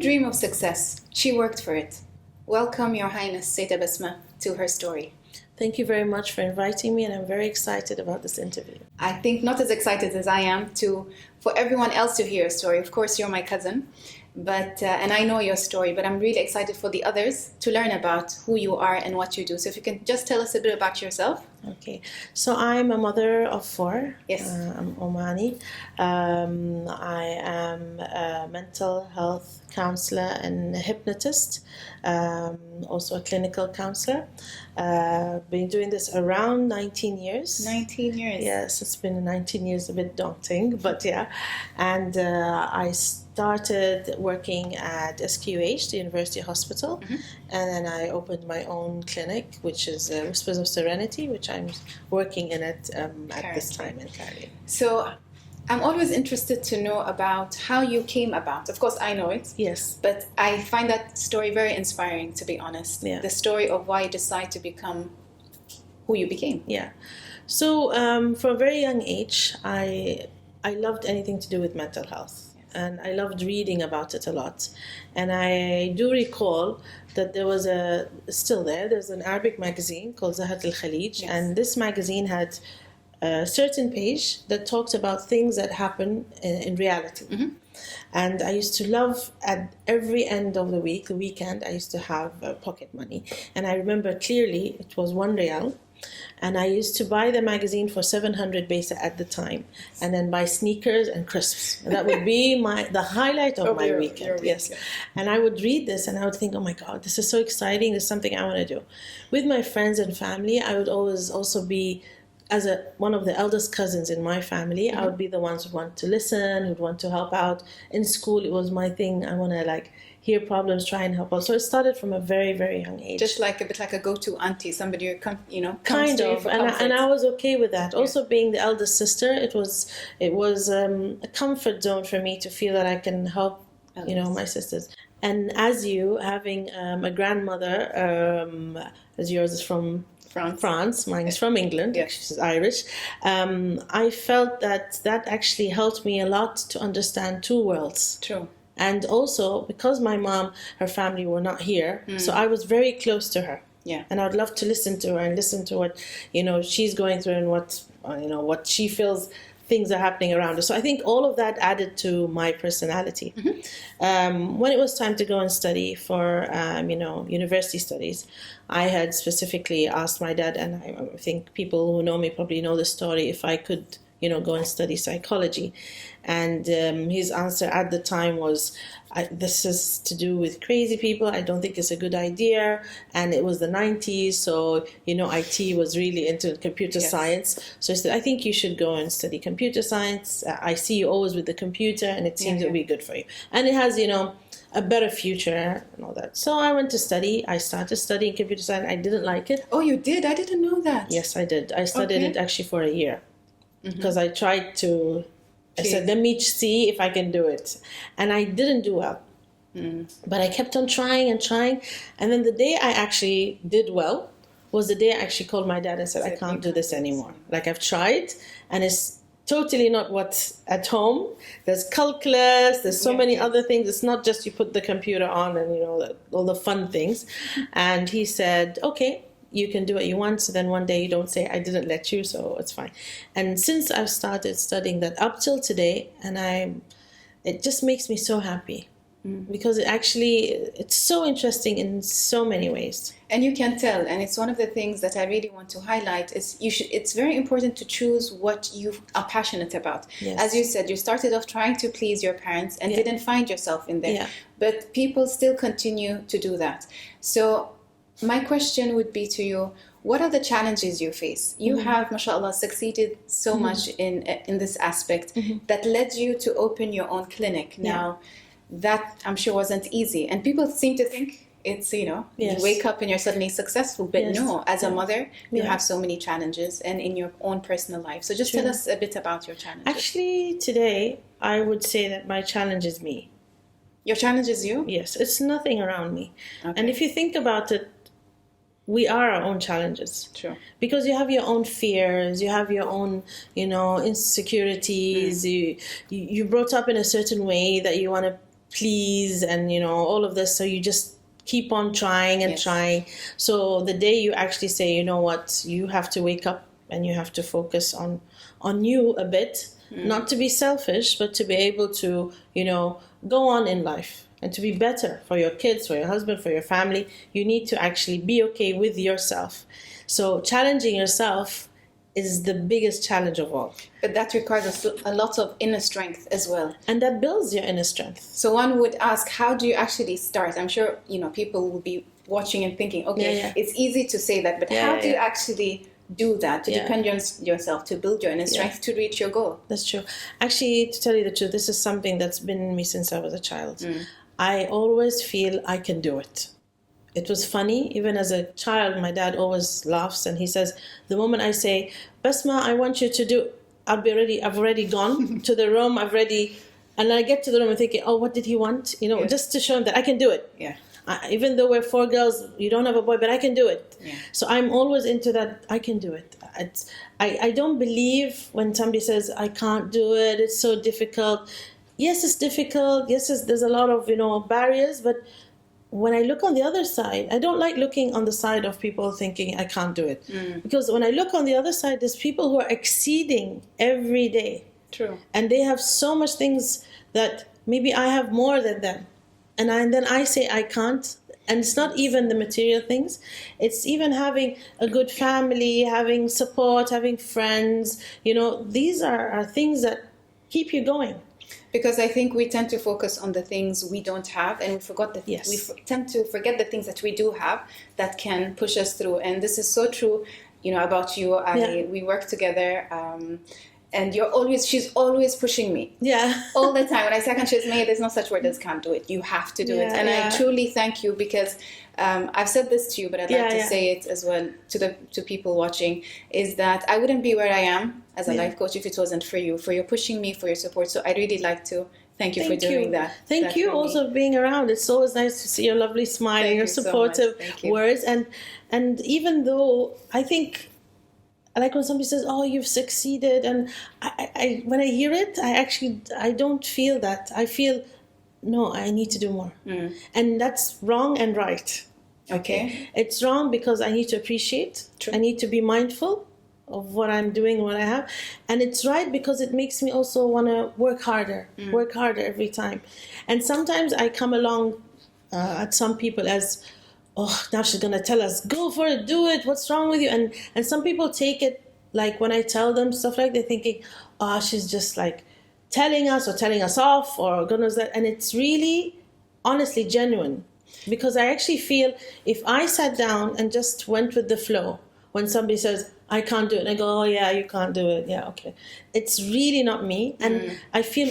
dream of success. She worked for it. Welcome, Your Highness Sayyida Basma, to HerStory. Thank you very much for inviting me, and I'm very excited about this interview. I think not as excited as I am for everyone else to hear your story. Of course, you're my cousin, and I know your story, but I'm really excited for the others to learn about who you are and what you do. So if you can just tell us a bit about yourself. Okay, so I'm a mother of 4. Yes. I'm Omani. I am a mental health counselor and a hypnotist, also a clinical counselor. Been doing this around 19 years. 19 years. Yes, it's been 19 years, a bit daunting, but yeah. And I started working at SQH, the University Hospital, and then I opened my own clinic, which is Whispers of Serenity, which I'm working in it at this time in Cali. So I'm always interested to know about how you came about. Of course, I know it. Yes. But I find that story very inspiring, to be honest. Yeah. The story of why you decide to become who you became. Yeah. So from a very young age, I loved anything to do with mental health. And I loved reading about it a lot. And I do recall that there's an Arabic magazine called Zahat al-Khalij. Yes. And this magazine had a certain page that talked about things that happen in reality. And I used to love, at every end of the weekend, I used to have pocket money. And I remember clearly it was 1 riyal. And I used to buy the magazine for 700 paisa at the time, and then buy sneakers and crisps. That would be the highlight of my weekend. Yes, and I would read this, and I would think, oh my God, this is so exciting. This is something I want to do. With my friends and family, I would always also be, as one of the eldest cousins in my family, I would be the ones who want to listen, who'd want to help out. In school, it was my thing. I want to hear problems, try and help out. So it started from a very, very young age. Just a bit like a go-to auntie, somebody who comes kind to you of, for and I was okay with that. Also, being the eldest sister, it was a comfort zone for me to feel that I can help, my sisters. And as you having a grandmother, as yours is from France, mine is from England. Yes. She's Irish. I felt that actually helped me a lot to understand 2 worlds. True. And also, because my mom, her family were not here, so I was very close to her. Yeah. And I would love to listen to her and listen to what, she's going through and what she feels things are happening around her. So I think all of that added to my personality. When it was time to go and study for, university studies, I had specifically asked my dad, and I think people who know me probably know the story, if I could go and study psychology. And his answer at the time was, this is to do with crazy people. I don't think it's a good idea. And it was the 90s, so, IT was really into computer science. So I said, I think you should go and study computer science. I see you always with the computer, and it seems to be good for you. And it has, a better future and all that. So I went to study. I started studying computer science. I didn't like it. Oh, you did? I didn't know that. Yes, I did. I studied it actually for a year. Because I tried to, I said, let me see if I can do it. And I didn't do well. But I kept on trying and trying. And then the day I actually did well was the day I actually called my dad and said, I can't do this anymore. I've tried, and it's totally not what's at home. There's calculus, there's so many other things. It's not just you put the computer on and, all the fun things. And he said, okay, you can do what you want. So then one day you don't say, I didn't let you, so it's fine. And since I've started studying that up till today, and it just makes me so happy. Because it's so interesting in so many ways. And you can tell, and it's one of the things that I really want to highlight, is it's very important to choose what you are passionate about. Yes. As you said, you started off trying to please your parents and didn't find yourself in there. Yeah. But people still continue to do that. So my question would be to you, what are the challenges you face? You have, mashallah, succeeded so much in this aspect that led you to open your own clinic. Now, that I'm sure wasn't easy. And people seem to think it's, you wake up and you're suddenly successful. But no, as a mother, you have so many challenges and in your own personal life. So just tell us a bit about your challenges. Actually, today, I would say that my challenge is me. Your challenge is you? Yes, it's nothing around me. Okay. And if you think about it, we are our own challenges. True. Because you have your own fears, you have your own, insecurities. You brought up in a certain way that you want to please and, all of this. So you just keep on trying and trying. So the day you actually say, you know what, you have to wake up and you have to focus on you a bit, not to be selfish, but to be able to, go on in life and to be better for your kids, for your husband, for your family. You need to actually be okay with yourself. So challenging yourself is the biggest challenge of all. But that requires a lot of inner strength as well. And that builds your inner strength. So one would ask, how do you actually start? I'm sure, people will be watching and thinking, okay, it's easy to say that, but how do you actually do that, to depend on yourself, to build your inner strength, to reach your goal? That's true. Actually, to tell you the truth, this is something that's been in me since I was a child. I always feel I can do it. It was funny, even as a child, my dad always laughs and he says, the moment I say, Basma, I want you to do, I've already gone to the room, and I get to the room and thinking, oh, what did he want? Just to show him that I can do it. Yeah. Even though we're 4 girls, you don't have a boy, but I can do it. Yeah. So I'm always into that, I can do it. I don't believe when somebody says, I can't do it, it's so difficult. Yes, it's difficult. Yes, there's a lot of, barriers, but when I look on the other side, I don't like looking on the side of people thinking I can't do it. Because when I look on the other side, there's people who are exceeding every day. True. And they have so much things that maybe I have more than them. And then I say I can't. And it's not even the material things. It's even having a good family, having support, having friends. These are things that keep you going. Because I think we tend to focus on the things we don't have, and we tend to forget the things that we do have that can push us through. And this is so true, about you. We work together, and she's always pushing me. Yeah. All the time. When I say I can't, she's Mayya, there's no such word as can't do it. You have to do it. And I truly thank you, because I've said this to you, but I'd like to say it as well to people watching, is that I wouldn't be where I am as a life coach if it wasn't for you pushing me, for your support. So I'd really like to thank you for doing that. Thank you also for being around. It's always nice to see your lovely smile and your supportive words. And even though I think, like when somebody says, oh, you've succeeded, and I when I hear it, I don't feel that. I feel, no, I need to do more. And that's wrong and right. Okay. It's wrong because I need to appreciate. True. I need to be mindful of what I'm doing, what I have. And it's right because it makes me also want to work harder every time. And sometimes I come along at some people as, oh, now she's going to tell us, go for it, do it, what's wrong with you? And some people take it like when I tell them stuff like, they're thinking, oh, she's just like telling us off or goodness that. And it's really, honestly, genuine. Because I actually feel if I sat down and just went with the flow, when somebody says, I can't do it, and I go, oh yeah, you can't do it. Yeah, okay. It's really not me. And I feel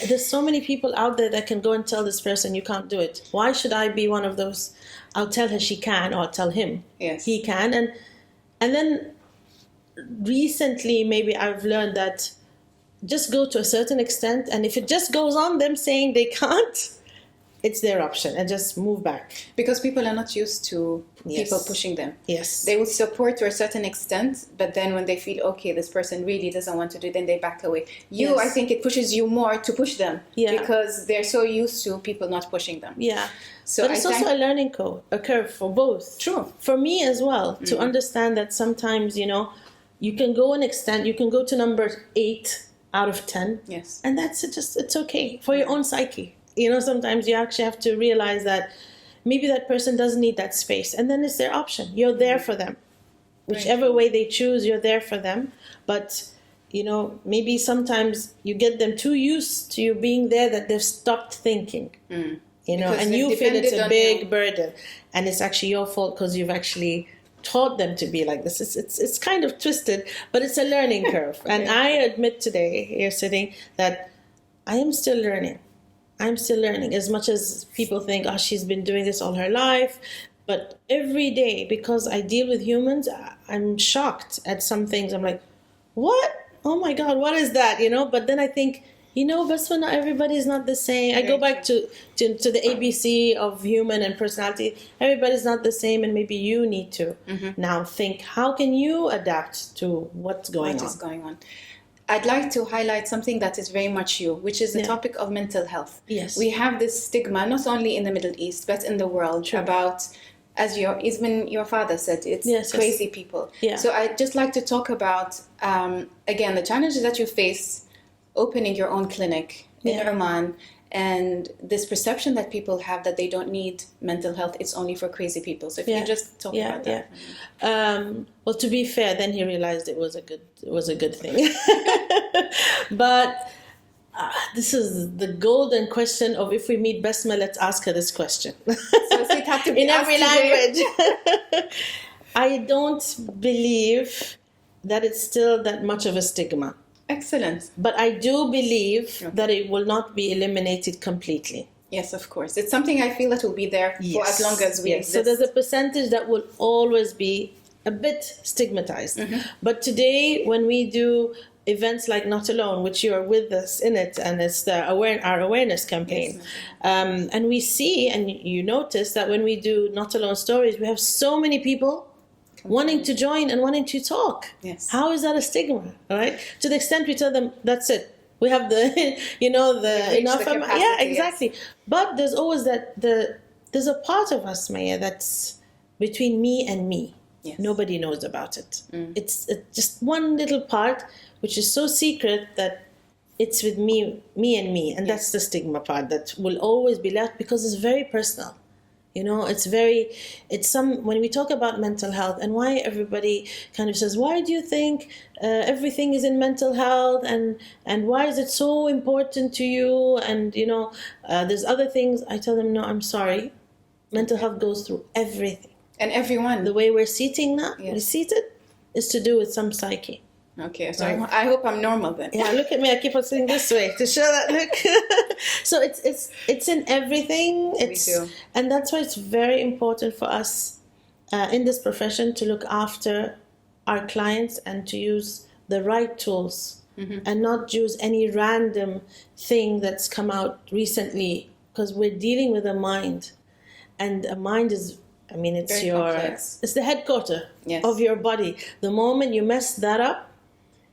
there's so many people out there that can go and tell this person, you can't do it. Why should I be one of those? I'll tell her she can, or I'll tell him he can. And then recently, maybe I've learned that just go to a certain extent. And if it just goes on them saying they can't, it's their option, and just move back. Because people are not used to people pushing them. Yes. They will support to a certain extent, but then when they feel, okay, this person really doesn't want to do it, then they back away. I think it pushes you more to push them because they're so used to people not pushing them. Yeah. So but it's also a learning curve for both. True. For me as well, to understand that sometimes, you can go an extent, you can go to number 8 out of 10. Yes. And that's it's okay for your own psyche. Sometimes you actually have to realize that maybe that person doesn't need that space. And then it's their option. You're there for them. Whichever way they choose, you're there for them. But, maybe sometimes you get them too used to you being there that they've stopped thinking. And you feel it's a big burden. And it's actually your fault because you've actually taught them to be like this. It's kind of twisted, but it's a learning curve. And I admit today, here sitting, that I am still learning. I'm still learning, as much as people think, oh, she's been doing this all her life. But every day, because I deal with humans, I'm shocked at some things. I'm like, what? Oh my God, what is that? But then I think, Basma, not everybody's not the same. I go back to the ABC of human and personality. Everybody's not the same, and maybe you need to now think, how can you adapt to what's going on? I'd like to highlight something that is very much you, which is the topic of mental health. Yes. We have this stigma, not only in the Middle East, but in the world, about, as even your father said, it's crazy people. Yeah. So I'd just like to talk about, again, the challenges that you face opening your own clinic in Oman, and this perception that people have that they don't need mental health, it's only for crazy people. So if you just talk about that. Well, to be fair, then he realized it was a good thing. But this is the golden question of, if we meet Basma, let's ask her this question. So it had to be in every language. I don't believe that it's still that much of a stigma. Excellent. But I do believe that it will not be eliminated completely. Yes, of course. It's something I feel that will be there for as long as we exist. So there's a percentage that will always be a bit stigmatized. But today, when we do events like Not Alone, which you are with us in it, and it's our awareness campaign, and we see, and you notice that when we do Not Alone stories, we have so many people wanting to join and wanting to talk. Yes. How is that a stigma? All right. To the extent we tell them, that's it. We have the, enough. Capacity, yeah, exactly. Yes. But there's always there's a part of us, Mayya, that's between me and me. Yes. Nobody knows about it. It's just one little part, which is so secret that it's with me and me. And that's the stigma part that will always be left, because it's very personal. When we talk about mental health, and why everybody kind of says, why do you think everything is in mental health, and why is it so important to you? And, there's other things. I tell them, no, I'm sorry. Mental health goes through everything. And everyone. The way we're seated now, is to do with some psyche. Okay, so I hope I'm normal then. Yeah, look at me. I keep on sitting this way to show that look. So it's in everything. We do. And that's why it's very important for us in this profession to look after our clients and to use the right tools and not use any random thing that's come out recently, because we're dealing with a mind, and a mind is, it's very complex. It's the headquarter of your body. The moment you mess that up,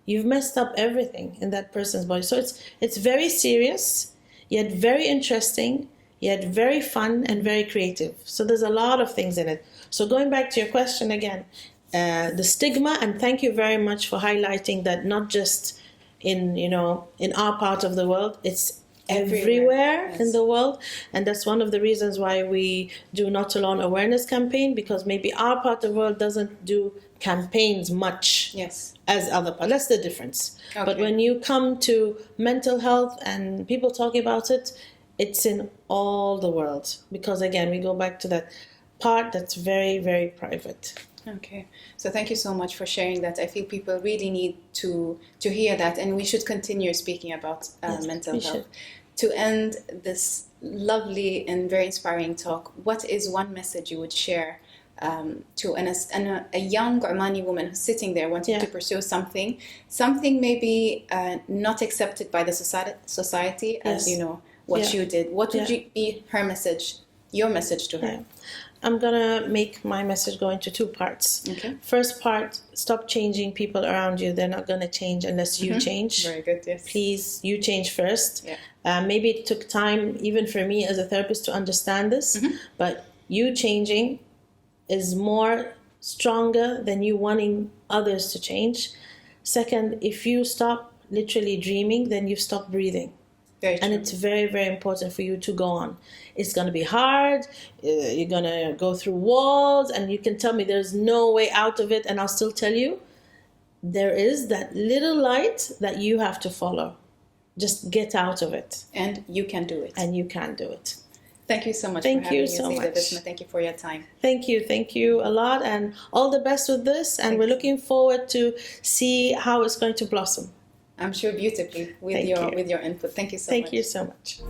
you've messed up everything in that person's body. So it's very serious, yet very interesting, yet very fun and very creative. So there's a lot of things in it. So going back to your question again, the stigma, and thank you very much for highlighting that, not just in our part of the world, it's everywhere in the world. And that's one of the reasons why we do Not Alone awareness campaign, because maybe our part of the world doesn't do campaigns much as other parts. That's the difference. Okay. But when you come to mental health and people talking about it, it's in all the world, because again, we go back to that part that's very, very private. Okay, so thank you so much for sharing that. I feel people really need to hear that, and we should continue speaking about mental health. To end this lovely and very inspiring talk, what is one message you would share to a young Omani woman who's sitting there wanting to pursue something maybe not accepted by the society, as what you did? What would be your message to her? I'm gonna make my message go into two parts. Okay. First part, stop changing people around you. They're not gonna change unless you change. Very good, yes. Please, you change first. Maybe it took time, even for me as a therapist, to understand this, but you changing is more stronger than you wanting others to change. Second, if you stop literally dreaming, then you stop breathing. And it's very, very important for you to go on. It's going to be hard. You're going to go through walls, and you can tell me there's no way out of it, and I'll still tell you there is that little light that you have to follow. Just get out of it. And you can do it. And you can do it. Thank you so much for having me, Sayyida Basma. Thank you for your time. Thank you a lot, and all the best with this. And we're looking forward to see how it's going to blossom. I'm sure beautifully with your input. Thank you so much. Thank you so much.